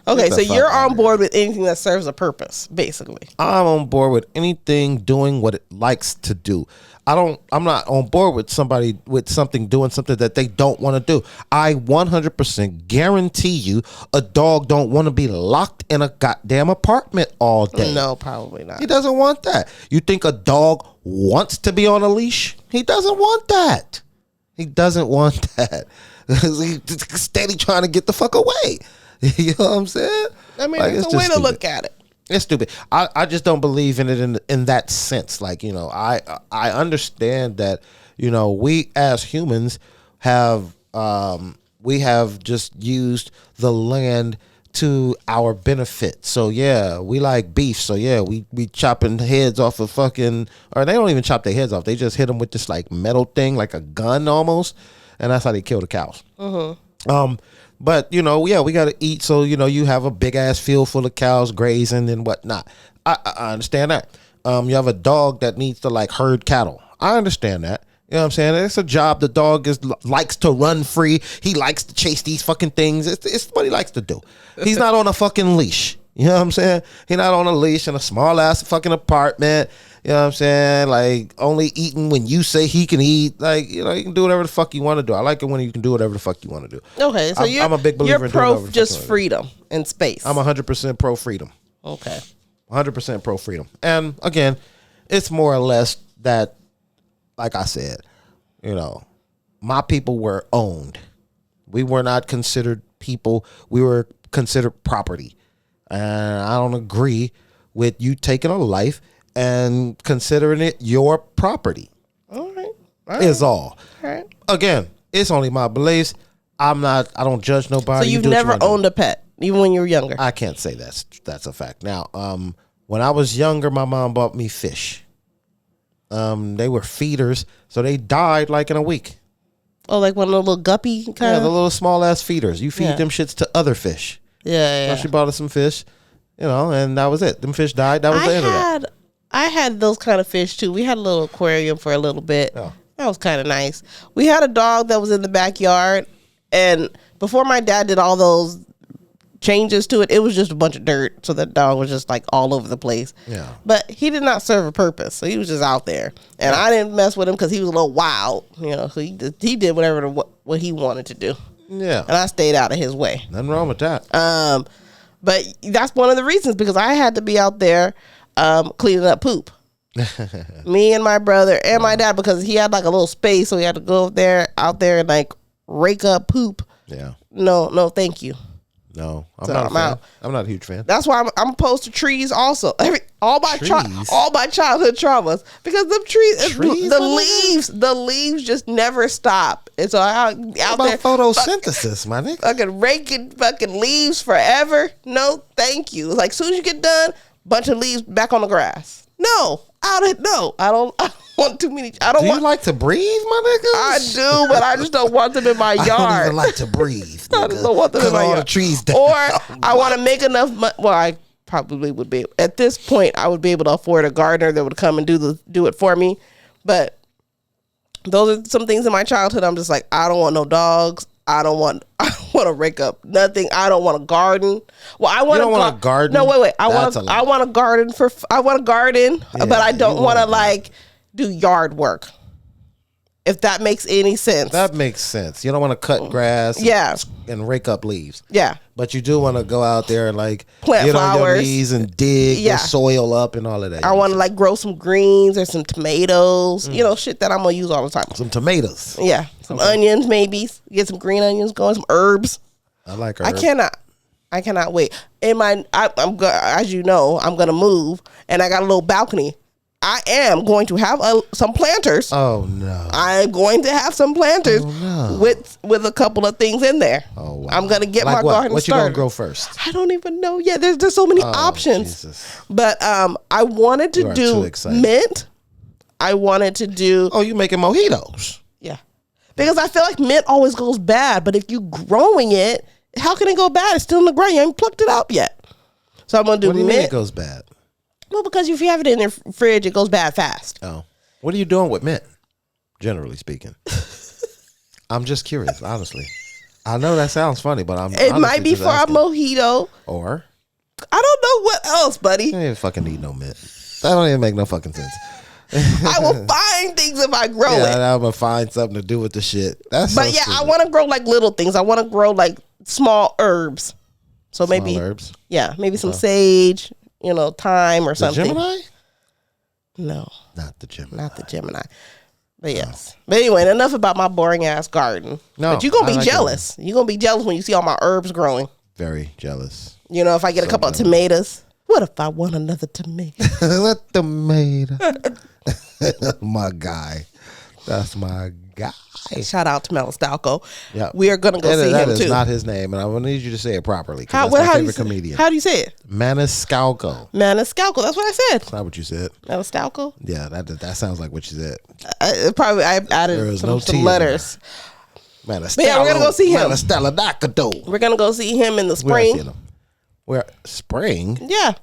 Okay, so you're on board with anything that serves a purpose, basically. I'm on board with anything doing what it likes to do. I'm not on board with somebody with something doing something that they don't want to do. I 100% guarantee you a dog don't want to be locked in a goddamn apartment all day. No, probably not. He doesn't want that. You think a dog wants to be on a leash? He doesn't want that. He doesn't want that. He's steady trying to get the fuck away. You know what I'm saying? I mean, it's a way to look at it. It's stupid. I just don't believe in it in that sense. Like, you know, I understand that, you know, we as humans have we have just used the land to our benefit. So yeah, we like beef. So yeah, we chopping heads off of fucking, or they don't even chop their heads off. They just hit them with this like metal thing, like a gun almost, and that's how they kill the cows. But, you know, yeah, we got to eat. So, you know, you have a big ass field full of cows grazing and whatnot. I understand that. You have a dog that needs to like herd cattle. I understand that. You know what I'm saying? It's a job. The dog likes to run free. He likes to chase these fucking things. It's what he likes to do. He's not on a fucking leash. You know what I'm saying? He's not on a leash in a small ass fucking apartment. You know what I'm saying? Like, only eating when you say he can eat. Like, you know, you can do whatever the fuck you want to do. I like it when you can do whatever the fuck you want to do. Okay, so I'm a big believer in doing whatever the fuck just freedom and space. I'm 100% pro freedom. Okay. 100% pro freedom. And again, it's more or less that, like I said, you know, my people were owned. We were not considered people. We were considered property. And I don't agree with you taking a life and considering it your property. All right. Is all. All right. Again, it's only my beliefs. I don't judge nobody. So you've never owned a pet, even when you were younger? I can't say that's a fact. Now, when I was younger, my mom bought me fish. They were feeders, so they died like in a week. Oh, like one of the little guppy kind of? Yeah, the little small ass feeders. You feed them shits to other fish. Yeah. So she bought us some fish, you know, and that was it. Them fish died. That was the end of that. I had those kind of fish too. We had a little aquarium for a little bit. Oh. That was kind of nice. We had a dog that was in the backyard, and before my dad did all those changes to it, it was just a bunch of dirt. So that dog was just like all over the place. Yeah. But he did not serve a purpose. So he was just out there, and I didn't mess with him because he was a little wild. You know, so he did whatever what he wanted to do. Yeah. And I stayed out of his way. Nothing wrong with that. But that's one of the reasons, because I had to be out there cleaning up poop. Me and my brother and my dad, because he had like a little space, so he had to go out there and like rake up poop. Yeah. No, thank you. No, I'm not a fan. I'm not a huge fan. That's why I'm opposed to trees also. All my childhood traumas, because them trees the leaves just never stop. And so out there photosynthesis, my nigga. Fucking raking fucking leaves forever. No, thank you. Like, as soon as you get done, bunch of leaves back on the grass. No, I don't want too many. Do you like to breathe, my nigga? I do, but I just don't want them in my yard. I don't even like to breathe. I just don't want them in my yard. The trees down. Or I want to make enough money. Well, I probably would be. At this point, I would be able to afford a gardener that would come and do it for me. But those are some things in my childhood. I'm just like, I don't want no dogs. I don't want to rake up nothing. I don't want a garden. Well, I want a garden. No, wait. I want a garden but I don't want to like do yard work. If that makes any sense. That makes sense. You don't want to cut grass. And rake up leaves. Yeah. But you do want to go out there and like plant flowers, on your knees and dig the soil up and all of that. I want to like grow some greens or some tomatoes. You know, shit that I'm gonna use all the time. Some tomatoes. Yeah. Some onions, maybe. Get some green onions going. Some herbs. I like herbs. I cannot wait. As you know, I'm gonna move, and I got a little balcony. I am going to have some planters. Oh no! I'm going to have some planters with a couple of things in there. Oh wow! I'm gonna get my garden started. What you gonna grow first? I don't even know yet. There's so many options. Jesus. But I wanted to do mint. I wanted to do. Oh, you making mojitos? Yeah, because I feel like mint always goes bad. But if you growing it, how can it go bad? It's still in the ground. You haven't plucked it out yet. So I'm gonna do mint. What do you mean it goes bad? Well, because if you have it in your fridge, it goes bad fast. Oh. What are you doing with mint, generally speaking? I'm just curious, honestly. I know that sounds funny, but It might be for a mojito. Or I don't know what else, buddy. I ain't fucking need no mint. That don't even make no fucking sense. I will find things if I grow it. I'm gonna find something to do with the shit. But yeah, I want to grow like little things. I want to grow like small herbs. So maybe herbs. Yeah, maybe some sage, thyme or something. Gemini? No, not the Gemini. But yes. But anyway, enough about my boring ass garden. No, but you're gonna be jealous. You're gonna be jealous when you see all my herbs growing. Very jealous. If I get a couple of tomatoes. What if I want another tomato? What tomato? My guy. That's my guy. Shout out to Maniscalco. Yeah, we are gonna go see him too. That is not his name, and I will need you to say it properly. How do you say it? Maniscalco. Maniscalco. That's what I said. That's not what you said. Maniscalco. Yeah, that sounds like what you said. I added some letters. But yeah, we're gonna go see him. We're gonna go see him in the spring. Where spring? Yeah.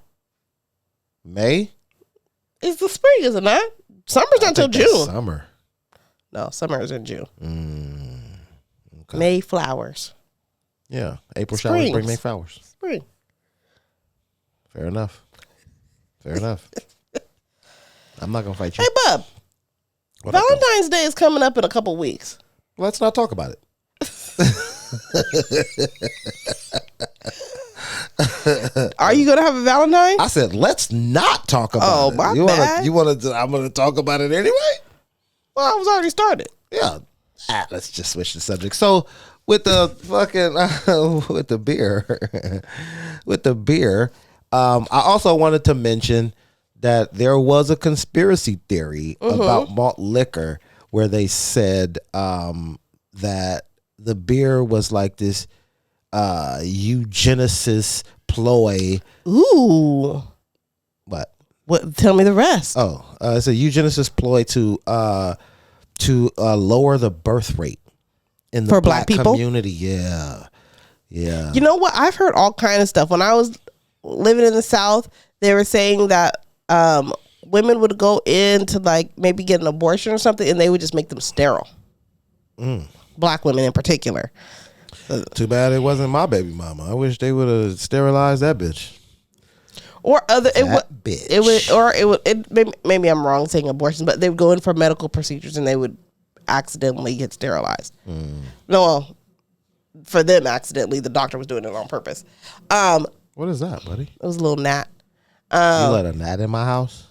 May? It's the spring, is it not? Summer's not until June. Summer. No, summer is in June. Okay. May flowers. Yeah. April showers bring May flowers. Spring. Fair enough. I'm not gonna fight you. Hey, Bub. Valentine's Day is coming up in a couple weeks. Let's not talk about it. Are you gonna have a Valentine? I said, let's not talk about it. Oh, my bad. I'm gonna talk about it anyway. Well, I was already started. Yeah. Let's just switch the subject. So with the fucking with the beer, I also wanted to mention that there was a conspiracy theory about malt liquor where they said that the beer was like this eugenicist ploy. Ooh. What? Tell me the rest. It's a eugenicist ploy to lower the birth rate in the for black people community. Yeah. You know what? I've heard all kind of stuff. When I was living in the South, they were saying that women would go in to like maybe get an abortion or something, and they would just make them sterile. Black women in particular. Too bad it wasn't my baby mama. I wish they would have sterilized that bitch. Or maybe I'm wrong saying abortion, but they would go in for medical procedures and they would accidentally get sterilized. No, for them accidentally, the doctor was doing it on purpose. What is that, buddy? It was a little gnat. You let a gnat in my house?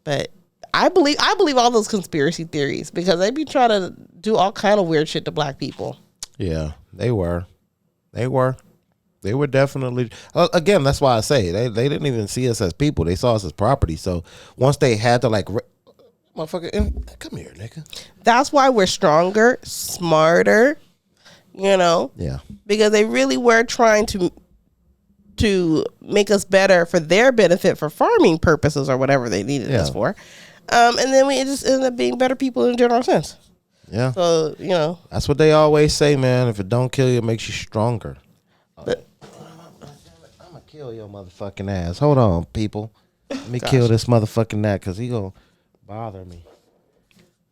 But I believe all those conspiracy theories because they be trying to do all kind of weird shit to black people. Yeah, they were definitely. Again, that's why I say they didn't even see us as people. They saw us as property. So once they had to motherfucker, come here, nigga. That's why we're stronger, smarter. Yeah. Because they really were trying to make us better for their benefit for farming purposes or whatever they needed us for. And then we just ended up being better people in a general sense. Yeah. So, that's what they always say, man. If it don't kill you, it makes you stronger. But I'm going to kill your motherfucking ass. Hold on, people. Let me kill this motherfucking gnat because he going to bother me.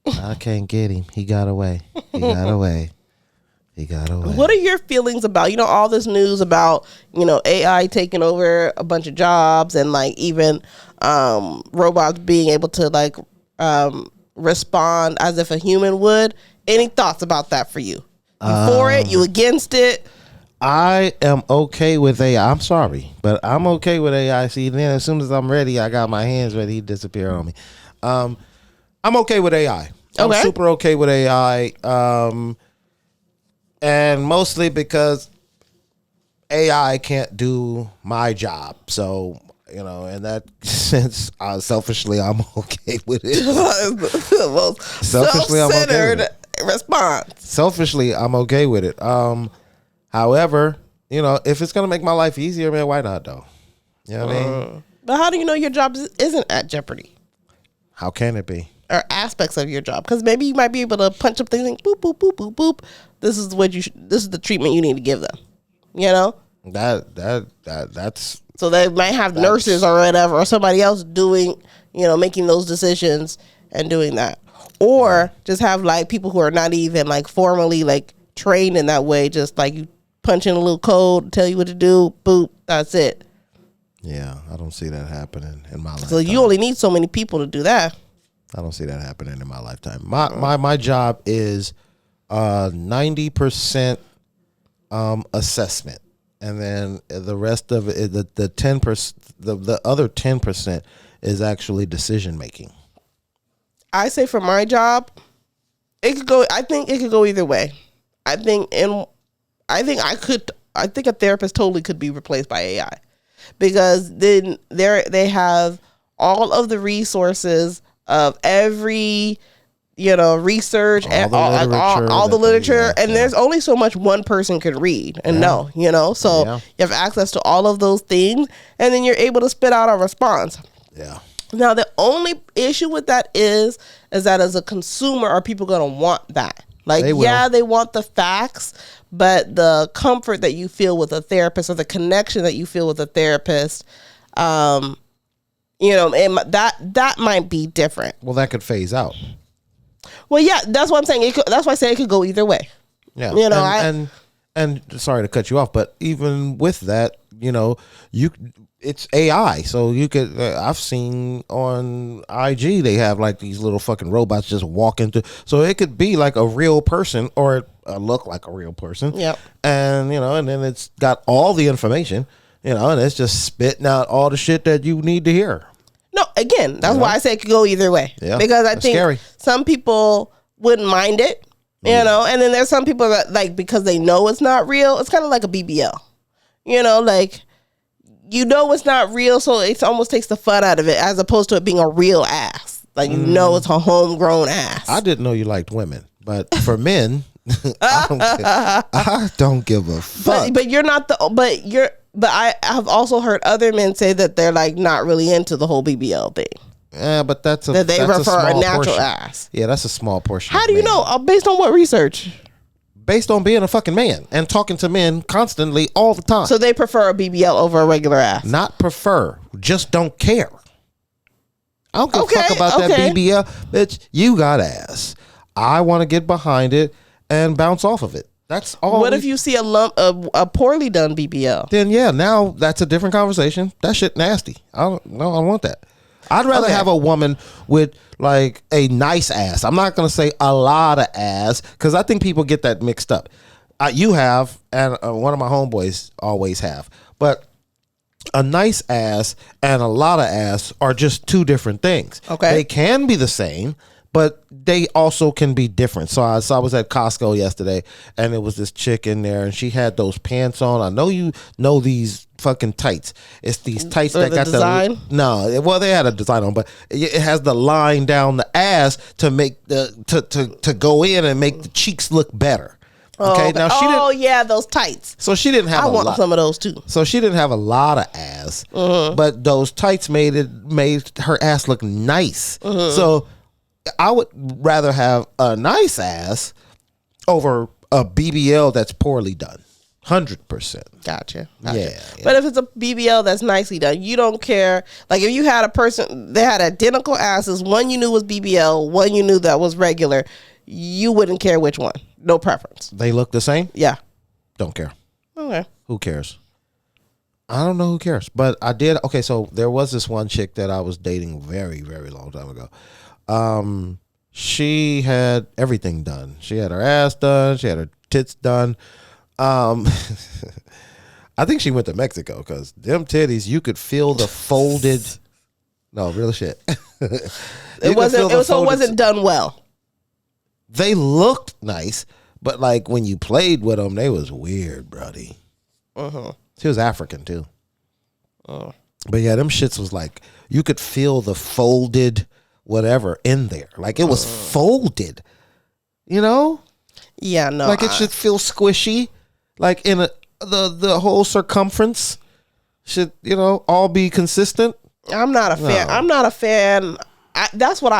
I can't get him. He got away. What are your feelings about, all this news about, AI taking over a bunch of jobs and like even robots being able to like respond as if a human would? Any thoughts about that for you? You for it? You against it? I am okay with AI. I'm sorry, but I'm okay with AI. See, then as soon as I'm ready, I got my hands ready. He disappeared on me. I'm okay with AI. I'm super okay with AI. And mostly because AI can't do my job. So, in that sense, selfishly, I'm okay with it. Selfishly, I'm okay with it. Response. Selfishly, I'm okay with it. However, if it's going to make my life easier, man, why not, though? You know what I mean? But how do you know your job isn't at jeopardy? How can it be? Or aspects of your job? Because maybe you might be able to punch up things and boop, boop, boop, boop, boop. This is the treatment you need to give them. That's so they might have nurses or whatever, or somebody else doing, making those decisions and doing that, or just have like people who are not even like formally like trained in that way. Just like you punch in a little code, tell you what to do, boop, that's it. Yeah, I don't see that happening in my lifetime. So you only need so many people to do that. I don't see that happening in my lifetime. My job is 90% assessment, and then the rest of it, the 10%, the other 10% is actually decision making. I say for my job, it could go. I think it could go either way. I think a therapist totally could be replaced by AI, because then they have all of the resources of every research and all the literature, and there's only so much one person can read and know, so you have access to all of those things, and then you're able to spit out a response. Yeah. Now the only issue with that is that as a consumer, are people going to want that? Like, they want the facts, but the comfort that you feel with a therapist, or the connection that you feel with a therapist, that might be different. Well, that could phase out. Well, yeah, that's what I'm saying. That's why I say it could go either way. Yeah, and sorry to cut you off, but even with that, it's AI, so you could. I've seen on IG they have like these little fucking robots just walking through, so it could be like a real person or look like a real person. Yep. And and then it's got all the information, and it's just spitting out all the shit that you need to hear. No, again, that's why I say it could go either way. Yeah, because I think scary. Some people wouldn't mind it, and then there's some people that, because they know it's not real. It's kind of like a BBL, it's not real, so it almost takes the fun out of it, as opposed to it being a real ass. Like, it's a homegrown ass. I didn't know you liked women, but for men, I don't give a fuck. But you're not But I have also heard other men say that they're like not really into the whole BBL thing. Yeah, but they prefer a natural portion. ass. Yeah, that's a small portion. How do you know? Based on what research? Based on being a fucking man and talking to men constantly all the time. So they prefer a BBL over a regular ass? Not prefer, just don't care. I don't give a fuck about that BBL. Bitch, you got ass. I want to get behind it and bounce off of it. That's all. What if you see a poorly done BBL? Then now that's a different conversation. That shit nasty. I don't want that. I'd rather have a woman with like a nice ass. I'm not going to say a lot of ass, because I think people get that mixed up. You have, and one of my homeboys always have. But a nice ass and a lot of ass are just two different things. Okay. They can be the same, but they also can be different. So I was at Costco yesterday, and there was this chick in there, and she had those pants on. I know you know these fucking tights. It's these tights that got design? They had a design on, but it has the line down the ass to make to go in and make the cheeks look better. Okay. Now she didn't. Those tights. So she didn't have. I want some of those too. So she didn't have a lot of ass, but those tights made her ass look nice. So I would rather have a nice ass over a BBL that's poorly done. 100%. Gotcha. Yeah. But if it's a BBL that's nicely done, you don't care. Like, if you had a person, they had identical asses, one you knew was BBL, one you knew that was regular, you wouldn't care which one. No preference. They look the same? Yeah. Don't care. Okay. Who cares? I don't know who cares. But I did. Okay, so there was this one chick that I was dating very, very long time ago. She had everything done. She had her ass done. She had her tits done. I think she went to Mexico, because them titties, you could feel the folded. No, real shit. It wasn't done well. They looked nice, but like when you played with them, they was weird, brody. She was African too. But yeah, them shits was like, you could feel the folded whatever in there. Like, it was folded, Yeah, no. Like, it should feel squishy. Like, in the whole circumference should, all be consistent. I'm not a fan. I'm not a fan. That's what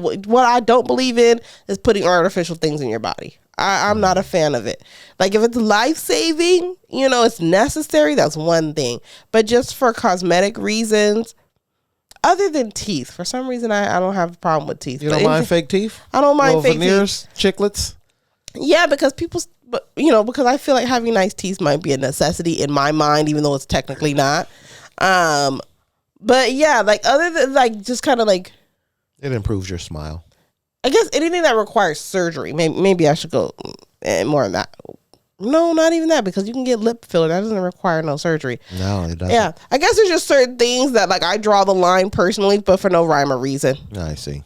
what I don't believe in is putting artificial things in your body. I'm not a fan of it. Like, if it's life-saving, it's necessary, that's one thing. But just for cosmetic reasons, other than teeth, for some reason, I don't have a problem with teeth. You don't mind fake teeth? I don't mind fake veneers, teeth. chiclets? Yeah, because because I feel like having nice teeth might be a necessity in my mind, even though it's technically not. But yeah, like other than like just kind of like it improves your smile. I guess anything that requires surgery, maybe I should go more on that. No, not even that, because you can get lip filler. That doesn't require no surgery. No, it doesn't. Yeah, I guess there's just certain things that like I draw the line personally, but for no rhyme or reason. I see.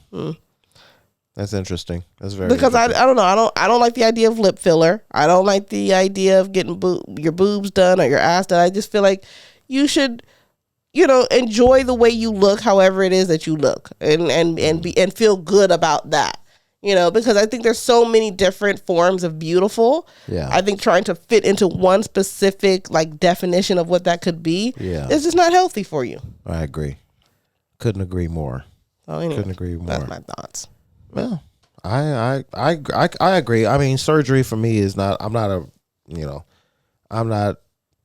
That's interesting. That's very because I don't know. I don't like the idea of lip filler. I don't like the idea of getting your boobs done or your ass done. I just feel like you should, enjoy the way you look, however it is that you look, and feel good about that. Because I think there's so many different forms of beautiful. Yeah. I think trying to fit into one specific like definition of what that could be is just not healthy for you. I agree. Couldn't agree more. Oh, anyway, couldn't agree more. That's my thoughts. Well, I agree. I mean, surgery for me is not. I'm not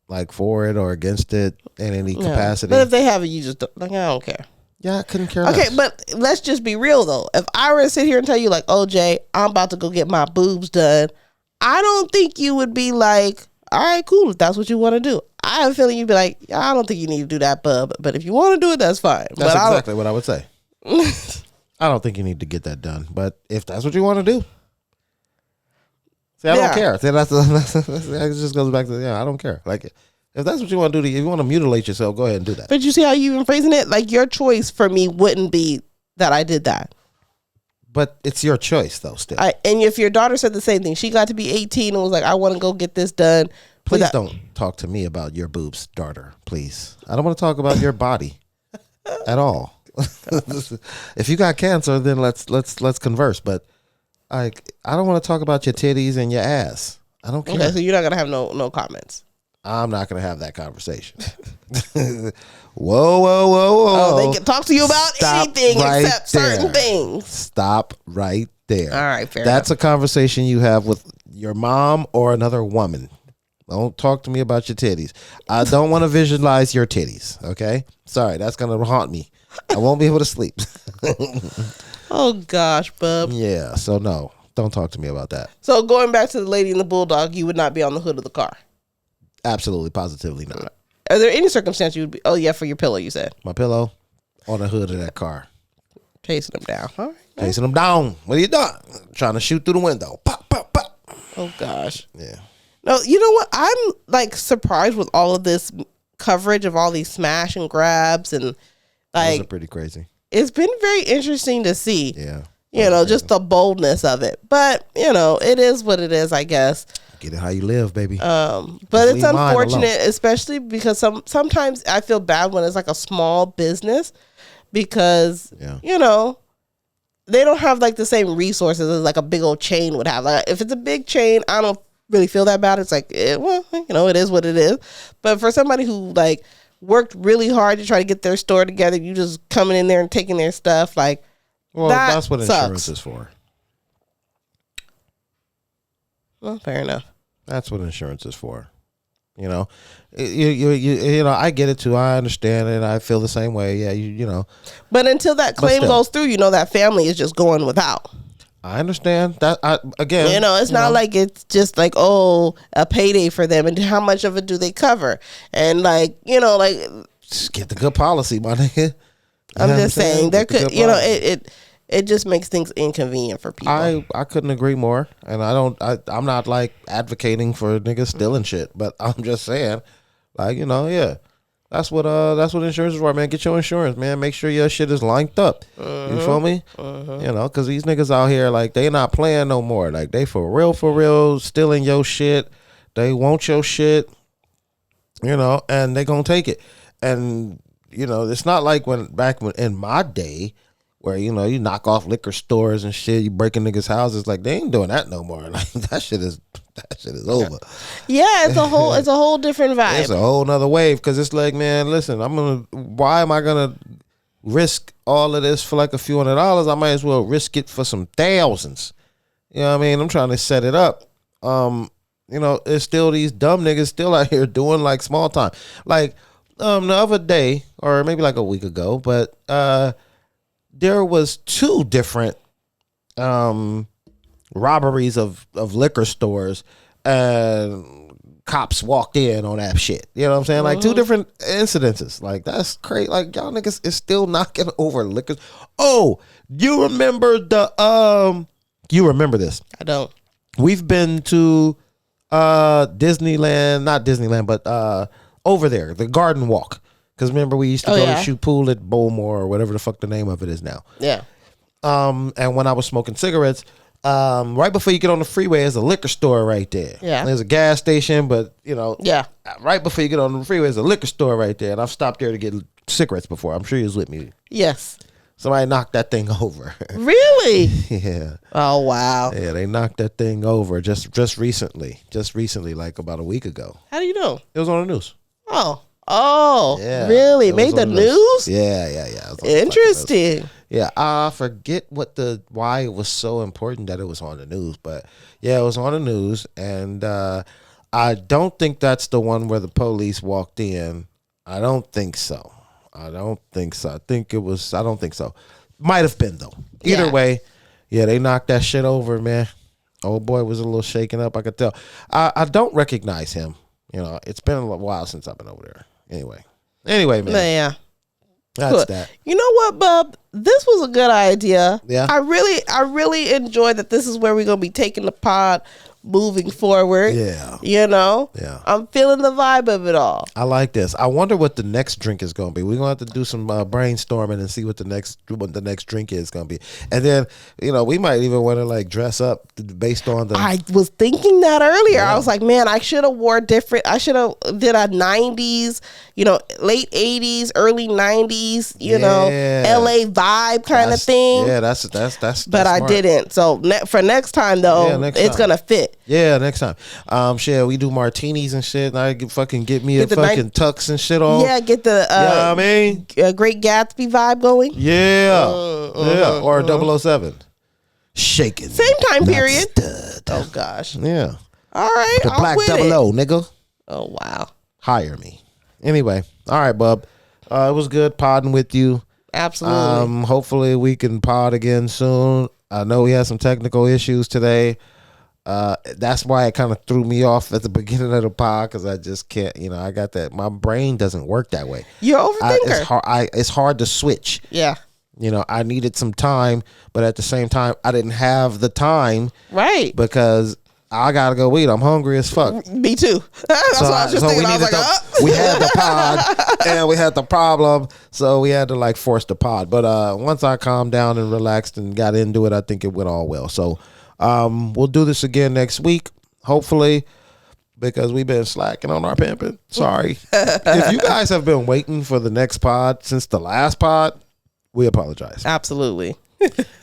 like for it or against it in any capacity. But if they have it, you just don't, like I don't care. Yeah, I couldn't care. Okay, less. but let's just be real though. If I were to sit here and tell you like, "Oh, Jay, I'm about to go get my boobs done," I don't think you would be like, "All right, cool. If that's what you want to do." I have a feeling you'd be like, "I don't think you need to do that, bub. But if you want to do it, that's fine." That's exactly what I would say. I don't think you need to get that done, but if that's what you want to do, see, I don't care. See, it just goes back to I don't care. Like, if that's what you want to do, if you want to mutilate yourself, go ahead and do that. But you see how you even phrasing it? Like your choice for me wouldn't be that I did that. But it's your choice, though. Still, and if your daughter said the same thing, she got to be 18 and was like, "I want to go get this done." Please don't talk to me about your boobs, daughter. Please, I don't want to talk about your body at all. If you got cancer, then let's converse. But I don't want to talk about your titties and your ass. I don't care. Okay, so you're not gonna have no comments. I'm not gonna have that conversation. Whoa. Oh, they can talk to you about anything except certain things. Stop right there. All right, fair That's enough. a conversation you have with your mom or another woman. Don't talk to me about your titties. I don't want to visualize your titties. Okay, sorry, that's gonna haunt me. I won't be able to sleep. Oh gosh, bub. Yeah, so no, don't talk to me about that. So going back to the Lady and the Bulldog, you would not be on the hood of the car. Absolutely, positively not. Are there any circumstance you would be? Oh yeah, for your pillow, you said. My pillow on the hood of that car. Chasing them down. All right. Chasing them down. What are you doing? Trying to shoot through the window. Pop, pop, pop. Oh gosh. Yeah. No, you know what? I'm like surprised with all of this coverage of all these smash and grabs and like. Those are pretty crazy. It's been very interesting to see. Yeah. Just the boldness of it. But, it is what it is, I guess. Get it how you live, baby. But it's unfortunate, especially because sometimes I feel bad when it's like a small business because, they don't have like the same resources as like a big old chain would have. Like if it's a big chain, I don't really feel that bad. It's like, it is what it is. But for somebody who like worked really hard to try to get their store together, you just coming in there and taking their stuff, like, well, that's what insurance is for. Well, fair enough. That's what insurance is for. I get it too. I understand it. I feel the same way. Yeah, But until that claim goes through, that family is just going without. I understand that. It's not like it's just like, a payday for them, and how much of it do they cover? And just get the good policy, my nigga. I'm just saying there could, it just makes things inconvenient for people. I couldn't agree more, and I'm not like advocating for niggas stealing shit, but I'm just saying, like, that's what insurance is for, man. Get your insurance, man. Make sure your shit is lined up. You feel me? Because these niggas out here, like, they not playing no more. Like, they for real stealing your shit. They want your shit, and they gonna take it. And it's not like back in my day, where you knock off liquor stores and shit, you breaking niggas' houses. Like, they ain't doing that no more. Like, that shit is over. Yeah, it's a whole different vibe. It's a whole nother wave, because it's like, man, listen, why am I gonna risk all of this for like a few $100s? I might as well risk it for some thousands. You know what I mean? I'm trying to set it up. It's still these dumb niggas still out here doing like small time. Like the other day, or maybe like a week ago, but there was two different robberies of liquor stores, and cops walked in on that shit. You know what I'm saying? Like two different incidences. Like that's crazy. Like y'all niggas is still knocking over liquor. Oh, you remember you remember this? I don't. We've been to Disneyland, not Disneyland, but over there, the Garden Walk. Because remember we used to go to shoot pool at Bowmore or whatever the fuck the name of it is now. Yeah. And when I was smoking cigarettes, right before you get on the freeway, there's a liquor store right there. Yeah. There's a gas station, but Yeah. right before you get on the freeway, there's a liquor store right there. And I've stopped there to get cigarettes before. I'm sure you was with me. Yes. Somebody knocked that thing over. Really? Yeah. Oh wow. Yeah, they knocked that thing over just recently. Just recently, like about a week ago. How do you know? It was on the news. Oh, Yeah, really? it Made was the on news? Yeah. It was on the fucking news. Interesting. Yeah, I forget why it was so important that it was on the news, but yeah, it was on the news, and I don't think that's the one where the police walked in. I don't think so. I think it was. I don't think so. Might have been though. Either way, yeah, they knocked that shit over, man. Old boy was a little shaken up. I could tell. I don't recognize him. It's been a while since I've been over there. Anyway, man. Yeah. That's Cool. that. You know what, Bub? This was a good idea. Yeah. I really enjoy that this is where we're gonna be taking the pod moving forward. Yeah. Yeah. I'm feeling the vibe of it all. I like this. I wonder what the next drink is going to be. We're going to have to do some brainstorming and see what the next drink is going to be. And then, we might even want to like dress up based on the. I was thinking that earlier. Yeah. I was like, man, I should have wore different. I should have did a 90s, late 80s, early 90s, LA vibe kind of thing. Yeah, that's but I smart. didn't. So for next time though, it's going to fit. Yeah, next time. Shit, we do martinis and shit. And I get me a fucking tux and shit on. Yeah, get the you know what I mean? Great Gatsby vibe going. Yeah. Or 007. Shaking. Same time period. Stud. Oh gosh. Yeah. All right. The black 00, nigga. Oh wow. Hire me. Anyway. All right, bub. It was good podding with you. Absolutely. Hopefully we can pod again soon. I know we had some technical issues today. That's why it kind of threw me off at the beginning of the pod, because I just can't, I got that. My brain doesn't work that way. You're overthinker. It's hard to switch. Yeah. I needed some time, but at the same time, I didn't have the time. Right. Because I gotta go eat. I'm hungry as fuck. Me too. That's what I was just thinking. I was like, we had the pod and we had the problem, so we had to like force the pod. But once I calmed down and relaxed and got into it, I think it went all well. So we'll do this again next week, hopefully, because we've been slacking on our pimping. Sorry. If you guys have been waiting for the next pod since the last pod, we apologize. Absolutely.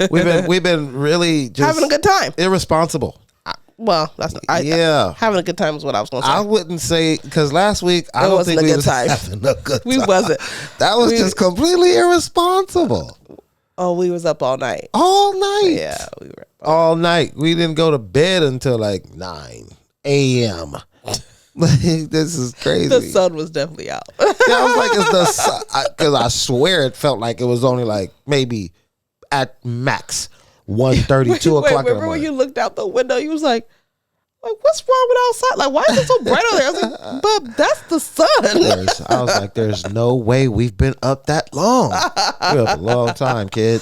We've been really just having a good time. Irresponsible. Well, that's not, having a good time is what I was going to say. I wouldn't say, because last week I don't think we was having a good time. We wasn't. That was just completely irresponsible. Oh, we was up all night. All night. Yeah, we were up all night. We didn't go to bed until like 9 a.m. This is crazy. The sun was definitely out. Yeah, I was like, it's the sun, because I swear it felt like it was only like maybe at max 1:30, 2 o'clock in the morning. Remember when you looked out the window, you was like, what's wrong with outside? Like, why is it so bright out there? I was like, but that's the sun. I was like, there's no way we've been up that long. We're up a long time, kid.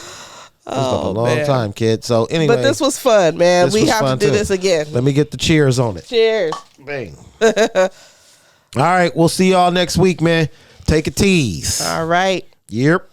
Time, kid. So anyway. But this was fun, man. We have to do this again. Let me get the cheers on it. Cheers. Bang. All right. We'll see y'all next week, man. Take a tease. All right. Yep.